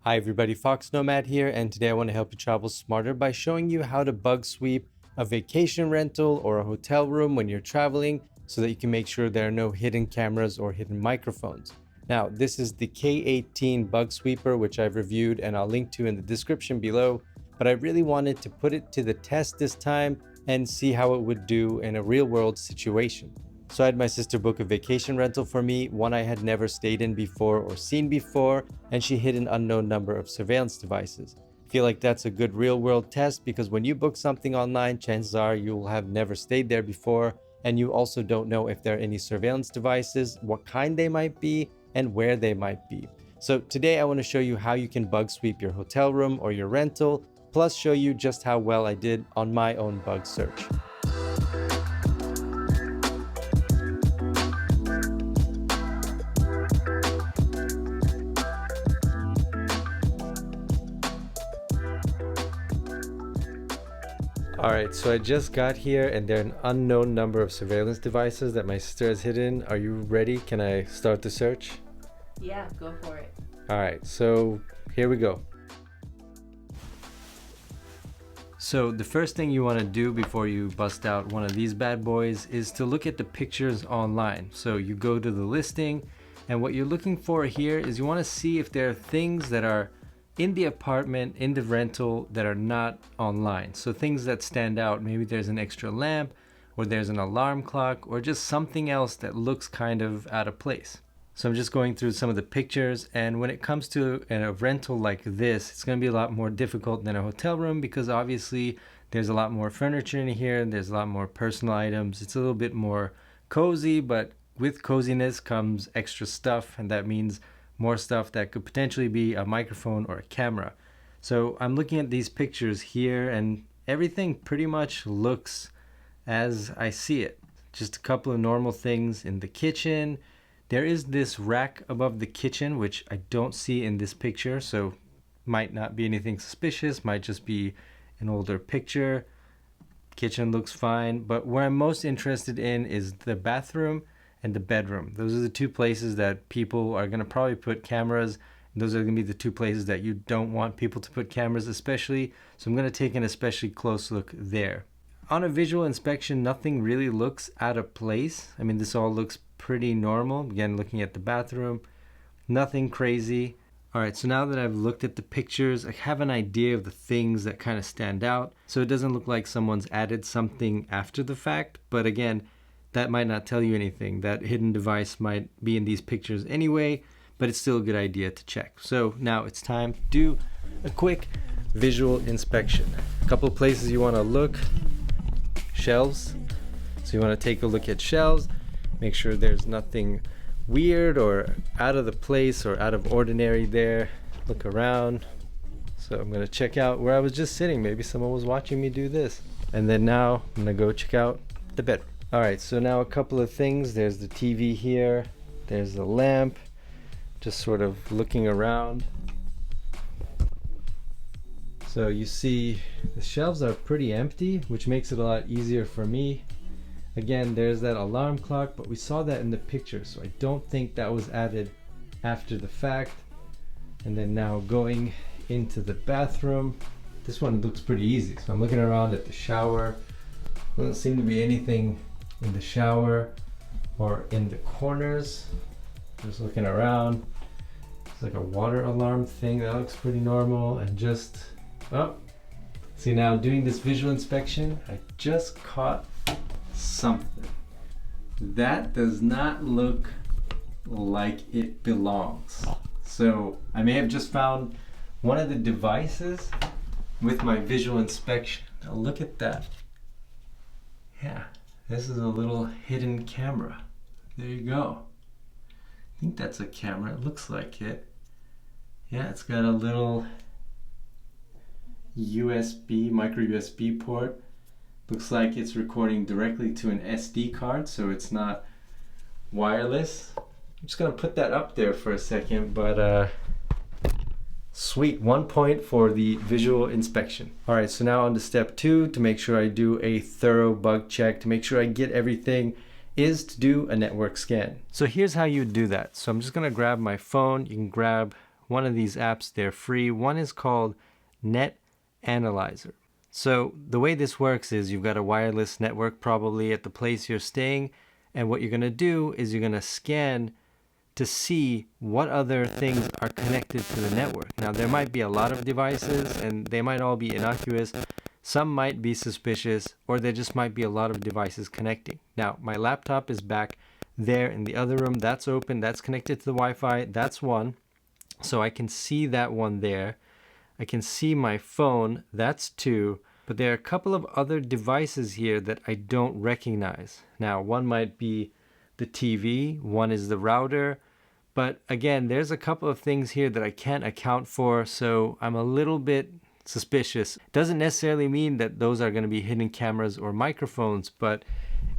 Hi everybody, foXnoMad here, and today I want to help you travel smarter by showing you how to bug sweep a vacation rental or a hotel room when you're traveling so that you can make sure there are no hidden cameras or hidden microphones. Now, this is the K18 bug sweeper, which I've reviewed and I'll link to in the description below, but I really wanted to put it to the test this time and see how it would do in a real world situation. So I had my sister book a vacation rental for me, one I had never stayed in before or seen before, and she hid an unknown number of surveillance devices. I feel like that's a good real world test because when you book something online, chances are you will have never stayed there before, and you also don't know if there are any surveillance devices, what kind they might be, and where they might be. So today I want to show you how you can bug sweep your hotel room or your rental, plus show you just how well I did on my own bug search. Alright, so I just got here and there are an unknown number of surveillance devices that my sister has hidden. Are you ready? Can I start the search? Yeah, go for it. Alright, so here we go. So the first thing you want to do before you bust out one of these bad boys is to look at the pictures online. So you go to the listing, and what you're looking for here is you want to see if there are things that are in the apartment, in the rental, that are not online. So things that stand out, maybe there's an extra lamp, or there's an alarm clock, or just something else that looks kind of out of place. So I'm just going through some of the pictures, and when it comes to a rental like this, it's going to be a lot more difficult than a hotel room because obviously there's a lot more furniture in here, there's a lot more personal items, it's a little bit more cozy, but with coziness comes extra stuff, and that means more stuff that could potentially be a microphone or a camera. So I'm looking at these pictures here and everything pretty much looks as I see it. Just a couple of normal things in the kitchen. There is this rack above the kitchen, which I don't see in this picture, so might not be anything suspicious, might just be an older picture. Kitchen looks fine, but what I'm most interested in is the bathroom and the bedroom. Those are the two places that people are going to probably put cameras. Those are going to be the two places that you don't want people to put cameras especially. So I'm going to take an especially close look there. On a visual inspection, nothing really looks out of place. I mean, this all looks pretty normal. Again, looking at the bathroom, nothing crazy. All right, so now that I've looked at the pictures, I have an idea of the things that kind of stand out. So it doesn't look like someone's added something after the fact, but again, that might not tell you anything. That hidden device might be in these pictures anyway, but it's still a good idea to check. So now it's time to do a quick visual inspection. A couple of places you want to look. Shelves. So you want to take a look at shelves, make sure there's nothing weird or out of the place or out of ordinary there. Look around. So I'm going to check out where I was just sitting. Maybe someone was watching me do this. And then now I'm going to go check out the bedroom. Alright, so now a couple of things. There's the TV here, there's the lamp, just sort of looking around. So you see the shelves are pretty empty, which makes it a lot easier for me. Again, there's that alarm clock, but we saw that in the picture, so I don't think that was added after the fact. And then now going into the bathroom, this one looks pretty easy. So I'm looking around at the shower. Doesn't seem to be anything in the shower or in the corners. Just looking around. It's like a water alarm thing that looks pretty normal, and just see, now doing this visual inspection, I just caught something that does not look like it belongs. So I may have just found one of the devices with my visual inspection. Now look at that. Yeah, this is a little hidden camera. There you go. I think that's a camera. It looks like it. Yeah, it's got a little USB, micro USB port. Looks like it's recording directly to an SD card, so it's not wireless. I'm just gonna put that up there for a second, but sweet, 1 point for the visual inspection. All right, so now on to step 2 to make sure I do a thorough bug check, to make sure I get everything, is to do a network scan. So here's how you do that. So I'm just gonna grab my phone. You can grab one of these apps. They're free. One is called Net Analyzer. So the way this works is you've got a wireless network probably at the place you're staying, and what you're going to do is you're going to scan to see what other things are connected to the network. Now there might be a lot of devices and they might all be innocuous. Some might be suspicious, or there just might be a lot of devices connecting. Now my laptop is back there in the other room. That's open. That's connected to the Wi-Fi. That's one. So I can see that one there. I can see my phone. That's two. But there are a couple of other devices here that I don't recognize. Now one might be the TV. One is the router. But again, there's a couple of things here that I can't account for. So I'm a little bit suspicious. Doesn't necessarily mean that those are going to be hidden cameras or microphones, but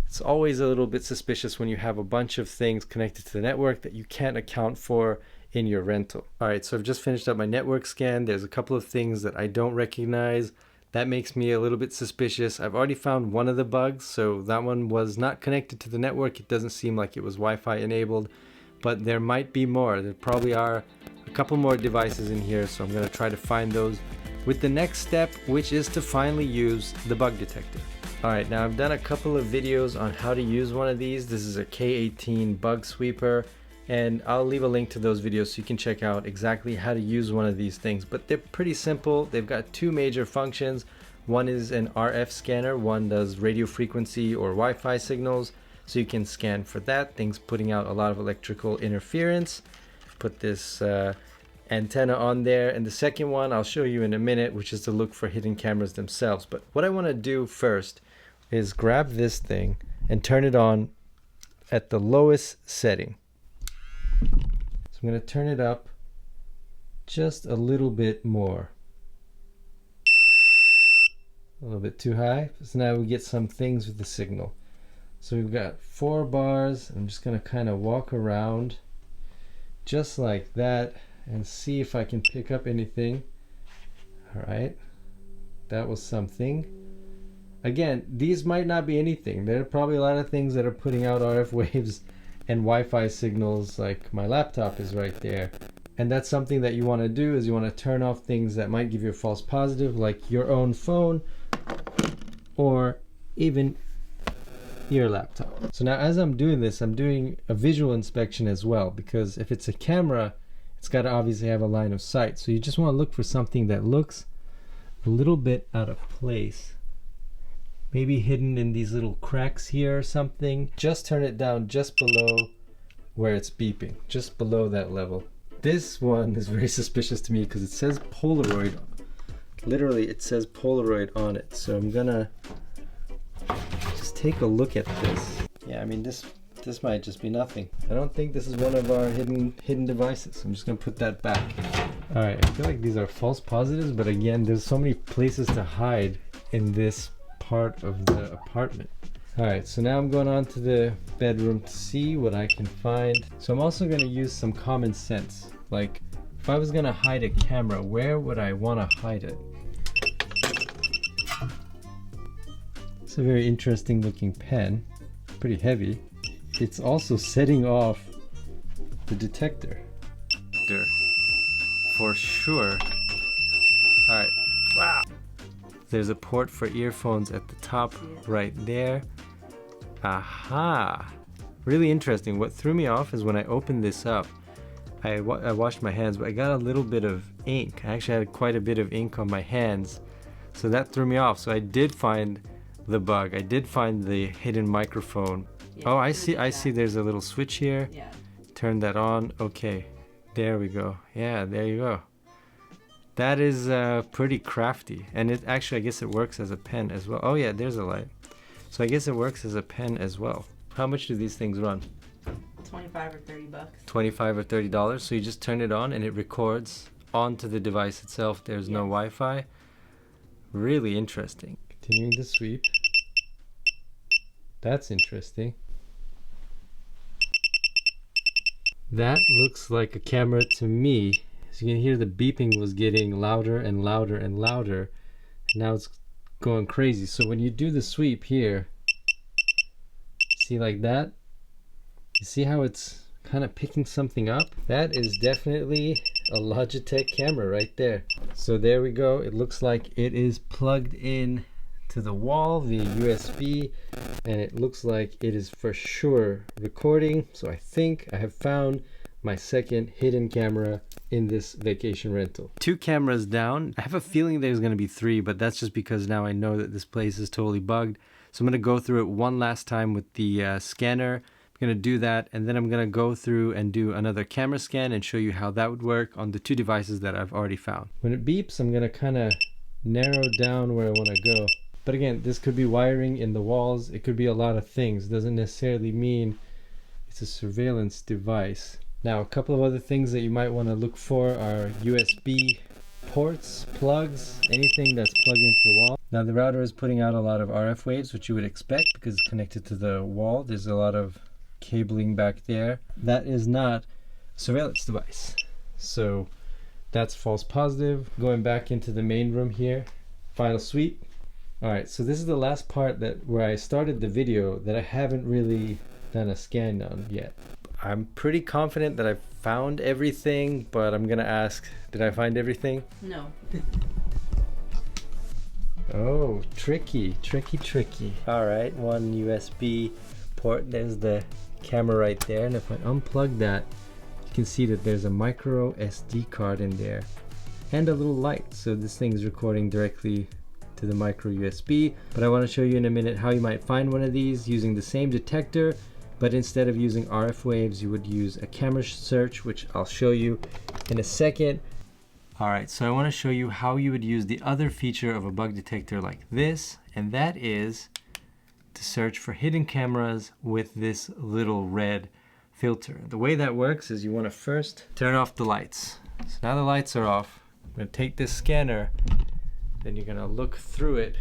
it's always a little bit suspicious when you have a bunch of things connected to the network that you can't account for in your rental. All right, so I've just finished up my network scan. There's a couple of things that I don't recognize. That makes me a little bit suspicious. I've already found one of the bugs, so that one was not connected to the network. It doesn't seem like it was Wi-Fi enabled, but there might be more. There probably are a couple more devices in here, so I'm going to try to find those with the next step, which is to finally use the bug detector. Alright, now I've done a couple of videos on how to use one of these. This is a K18 bug sweeper, and I'll leave a link to those videos so you can check out exactly how to use one of these things. But they're pretty simple. They've got two major functions. One is an RF scanner, one does radio frequency or Wi-Fi signals, so you can scan for that, things putting out a lot of electrical interference. Put this antenna on there, and the second one I'll show you in a minute, which is to look for hidden cameras themselves. But what I want to do first is grab this thing and turn it on at the lowest setting. So I'm going to turn it up just a little bit more. A little bit too high. So now we get some things with the signal. So we've got 4 bars. I'm just going to kind of walk around just like that and see if I can pick up anything. All right, that was something. Again, these might not be anything. There are probably a lot of things that are putting out RF waves and Wi-Fi signals, like my laptop is right there. And that's something that you want to do, is you want to turn off things that might give you a false positive, like your own phone or even your laptop. So now as I'm doing this, I'm doing a visual inspection as well, because if it's a camera, it's got to obviously have a line of sight. So you just want to look for something that looks a little bit out of place. Maybe hidden in these little cracks here or something. Just turn it down just below where it's beeping, just below that level. This one is very suspicious to me because it says Polaroid. Literally, it says Polaroid on it. So I'm gonna just take a look at this. Yeah, I mean, this might just be nothing. I don't think this is one of our hidden devices. I'm just gonna put that back. All right, I feel like these are false positives, but again, there's so many places to hide in this part of the apartment. All right, so now I'm going on to the bedroom to see what I can find. So I'm also gonna use some common sense. Like, if I was gonna hide a camera, where would I wanna hide it? It's a very interesting looking pen, pretty heavy. It's also setting off the detector. For sure. All right. Wow. There's a port for earphones at the top right there. Aha. Really interesting. What threw me off is when I opened this up, I washed my hands, but I got a little bit of ink. I actually had quite a bit of ink on my hands. So that threw me off. So I did find the bug. I did find the hidden microphone. Yeah, oh, I see there's a little switch here. Yeah. Turn that on. Okay. There we go. Yeah, there you go. That is pretty crafty. And it actually, I guess it works as a pen as well. Oh yeah, there's a light. So I guess it works as a pen as well. How much do these things run? 25 or 30 bucks. 25 or $30. So you just turn it on and it records onto the device itself. There's no Wi-Fi. Really interesting. Continuing the sweep. That's interesting. That looks like a camera to me. So you can hear the beeping was getting louder and louder and louder. And now it's going crazy. So when you do the sweep here, see like that? You see how it's kind of picking something up. That is definitely a Logitech camera right there. So there we go. It looks like it is plugged in to the wall via USB, and it looks like it is for sure recording. So I think I have found my second hidden camera in this vacation rental. 2 cameras down. I have a feeling there's going to be 3, but that's just because now I know that this place is totally bugged. So I'm going to go through it one last time with the scanner. I'm going to do that, and then I'm going to go through and do another camera scan and show you how that would work on the 2 devices that I've already found. When it beeps, I'm going to kind of narrow down where I want to go. But again, this could be wiring in the walls. It could be a lot of things. Doesn't necessarily mean it's a surveillance device. Now, a couple of other things that you might want to look for are USB ports, plugs, anything that's plugged into the wall. Now, the router is putting out a lot of RF waves, which you would expect because it's connected to the wall. There's a lot of cabling back there. That is not a surveillance device. So that's false positive. Going back into the main room here, final sweep. All right, so this is the last part where I started the video that I haven't really done a scan on yet. I'm pretty confident that I've found everything, but I'm gonna ask, did I find everything? No. Oh, tricky. All right, one USB port. There's the camera right there, and if I unplug that, you can see that there's a micro SD card in there and a little light. So this thing's recording directly to the micro USB. But I want to show you in a minute how you might find one of these using the same detector, but instead of using RF waves, you would use a camera search, which I'll show you in a second. All right, so I want to show you how you would use the other feature of a bug detector like this, and that is to search for hidden cameras with this little red filter. The way that works is you want to first turn off the lights. So now the lights are off. I'm going to take this scanner, then you're going to look through it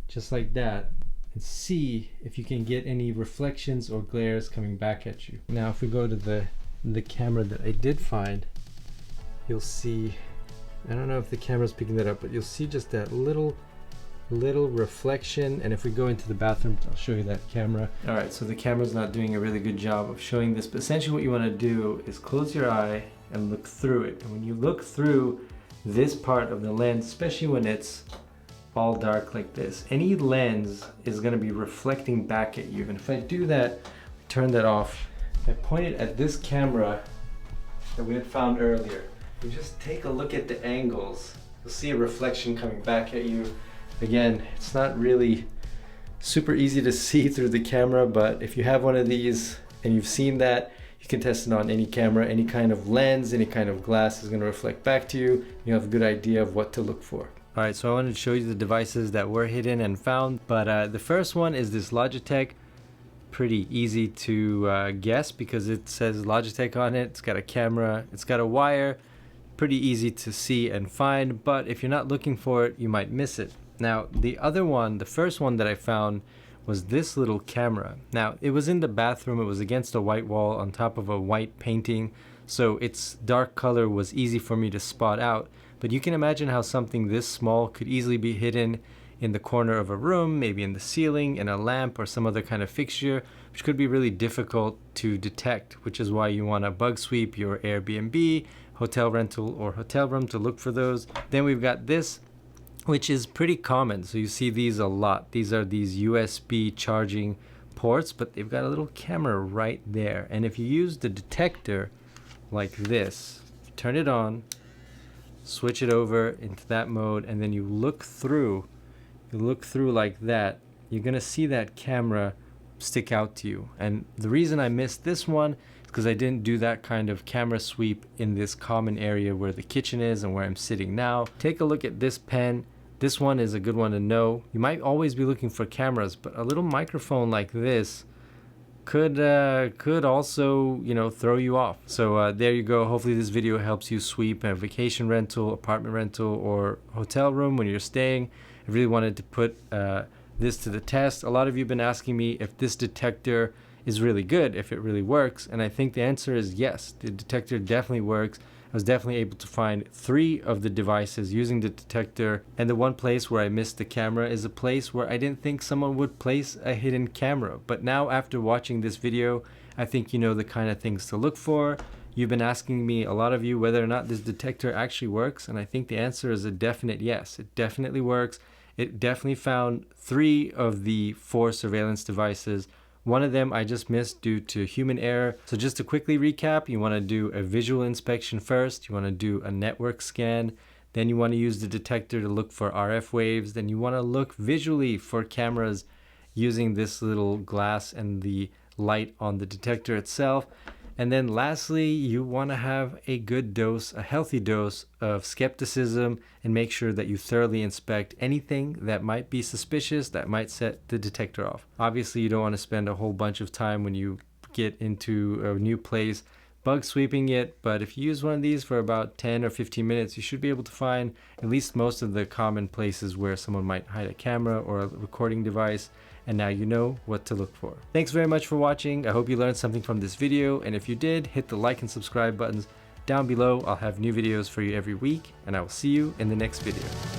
just like that and see if you can get any reflections or glares coming back at you. Now if we go to the camera that I did find, you'll see, I don't know if the camera's picking that up, but you'll see just that little reflection. And if we go into the bathroom, I'll show you that camera. All right, so the camera's not doing a really good job of showing this, but essentially what you want to do is close your eye and look through it. And when you look through this part of the lens, especially when it's all dark like this, any lens is going to be reflecting back at you. And if I do that, turn that off, I point it at this camera that we had found earlier. You just take a look at the angles, you'll see a reflection coming back at you. Again, it's not really super easy to see through the camera, but if you have one of these and you've seen that, you can test it on any camera. Any kind of lens, any kind of glass is going to reflect back to you. You have a good idea of what to look for. All right, so I wanted to show you the devices that were hidden and found, but the first one is this Logitech. Pretty easy to guess because it says Logitech on it. It's got a camera, it's got a wire. Pretty easy to see and find, but if you're not looking for it, you might miss it. Now, the other one, the first one that I found was this little camera. Now, it was in the bathroom. It was against a white wall on top of a white painting, so its dark color was easy for me to spot out. But you can imagine how something this small could easily be hidden in the corner of a room, maybe in the ceiling, in a lamp or some other kind of fixture, which could be really difficult to detect, which is why you want to bug sweep your Airbnb, hotel rental, or hotel room to look for those. Then we've got this, which is pretty common. So you see these a lot. These are these USB charging ports, but they've got a little camera right there. And if you use the detector like this, turn it on, switch it over into that mode, and then you look through like that, you're gonna see that camera stick out to you. And the reason I missed this one is because I didn't do that kind of camera sweep in this common area where the kitchen is and where I'm sitting now. Take a look at this pen. This one is a good one to know. You might always be looking for cameras, but a little microphone like this could also, you know, throw you off. So there you go. Hopefully this video helps you sweep a vacation rental, apartment rental, or hotel room when you're staying. I really wanted to put this to the test. A lot of you have been asking me if this detector is really good, if it really works, and I think the answer is yes. The detector definitely works. I was definitely able to find 3 of the devices using the detector, and the one place where I missed the camera is a place where I didn't think someone would place a hidden camera. But now after watching this video, I think you know the kind of things to look for. You've been asking me, a lot of you, whether or not this detector actually works, and I think the answer is a definite yes. It definitely works. It definitely found 3 of the 4 surveillance devices. One of them I just missed due to human error. So just to quickly recap, you want to do a visual inspection first, you want to do a network scan, then you want to use the detector to look for RF waves, then you want to look visually for cameras using this little glass and the light on the detector itself. And then lastly, you want to have a good dose, a healthy dose of skepticism, and make sure that you thoroughly inspect anything that might be suspicious, that might set the detector off. Obviously, you don't want to spend a whole bunch of time when you get into a new place bug sweeping it, but if you use one of these for about 10 or 15 minutes, you should be able to find at least most of the common places where someone might hide a camera or a recording device, and now you know what to look for. Thanks very much for watching. I hope you learned something from this video, and if you did, hit the like and subscribe buttons down below. I'll have new videos for you every week, and I will see you in the next video.